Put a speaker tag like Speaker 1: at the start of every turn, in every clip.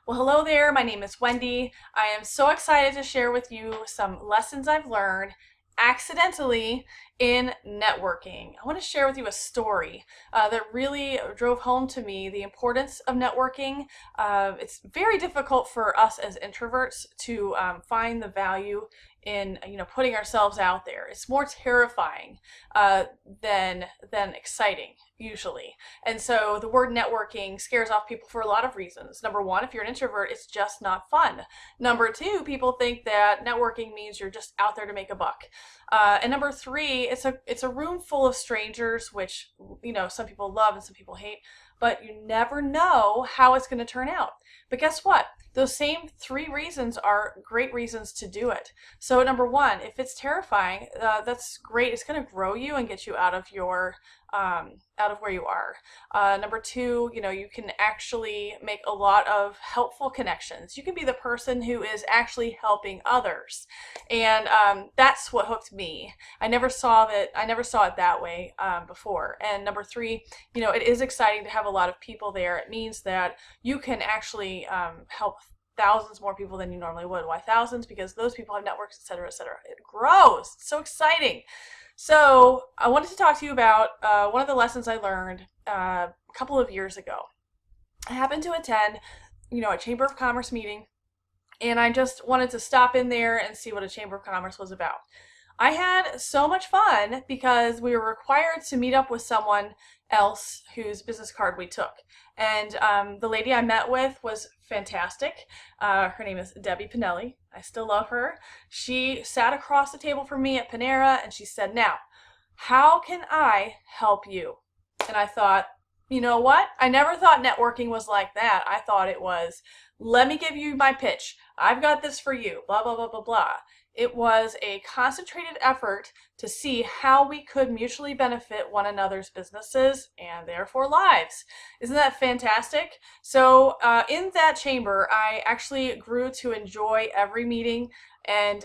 Speaker 1: Well, hello there. My name is Wendy. I am so excited to share with you some lessons I've learned accidentally in networking. I want to share with you a story that really drove home to me the importance of networking. It's very difficult for us as introverts to find the value in putting ourselves out there. It's more terrifying than exciting usually. And so the word networking scares off people for a lot of reasons. Number one, if you're an introvert, it's just not fun. Number two, people think that networking means you're just out there to make a buck. And number three, it's a room full of strangers, which some people love and some people hate, but you never know how it's going to turn out. But guess what? Those same three reasons are great reasons to do it. So number one, if it's terrifying, that's great. It's going to grow you and get you out of your out of where you are. Number two, you can actually make a lot of helpful connections. You can be the person who is actually helping others, and that's what hooked me. I never saw it that way before. And number three, it is exciting to have a lot of people there. It means that you can actually help thousands more people than you normally would. Why thousands? Because those people have networks, etc., etc. It grows. It's so exciting. So I wanted to talk to you about one of the lessons I learned a couple of years ago. I happened to attend, a Chamber of Commerce meeting, and I just wanted to stop in there and see what a Chamber of Commerce was about. I had so much fun because we were required to meet up with someone else whose business card we took. And the lady I met with was fantastic. Her name is Debbie Pinelli. I still love her. She sat across the table from me at Panera and she said, "Now, how can I help you?" And I thought, you know what? I never thought networking was like that. I thought it was, let me give you my pitch. I've got this for you, blah, blah, blah, blah, blah. It was a concentrated effort to see how we could mutually benefit one another's businesses and therefore lives. Isn't that fantastic? So in that chamber, I actually grew to enjoy every meeting, and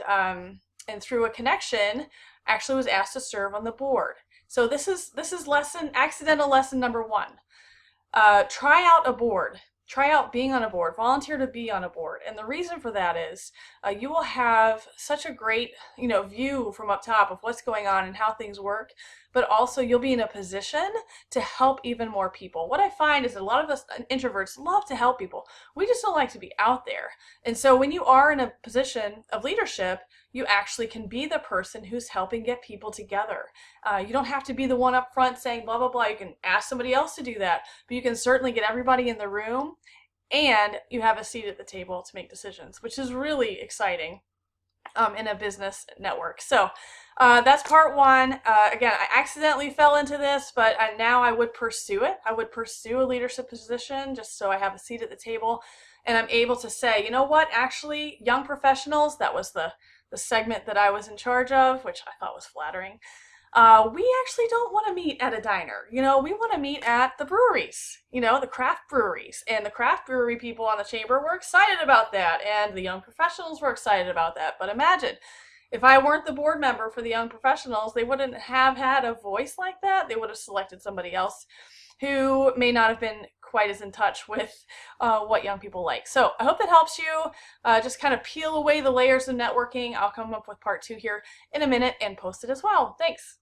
Speaker 1: through a connection, actually was asked to serve on the board. So this is accidental lesson number one. Try out a board. Try out being on a board. Volunteer to be on a board. And the reason for that is you will have such a great view from up top of what's going on and how things work, but also you'll be in a position to help even more people. What I find is that a lot of us introverts love to help people. We just don't like to be out there. And so when you are in a position of leadership, you actually can be the person who's helping get people together. You don't have to be the one up front saying blah, blah, blah. You can ask somebody else to do that, but you can certainly get everybody in the room and you have a seat at the table to make decisions, which is really exciting in a business network. So that's part one. Again, I accidentally fell into this, but now I would pursue it. I would pursue a leadership position just so I have a seat at the table and I'm able to say, you know what, actually, young professionals, that was the segment that I was in charge of, which I thought was flattering. We actually don't want to meet at a diner. We want to meet at the breweries, the craft breweries. And the craft brewery people on the chamber were excited about that. And the young professionals were excited about that. But imagine, if I weren't the board member for the young professionals, they wouldn't have had a voice like that. They would have selected somebody else who may not have been quite as in touch with what young people like. So I hope that helps you just kind of peel away the layers of networking. I'll come up with part two here in a minute and post it as well. Thanks.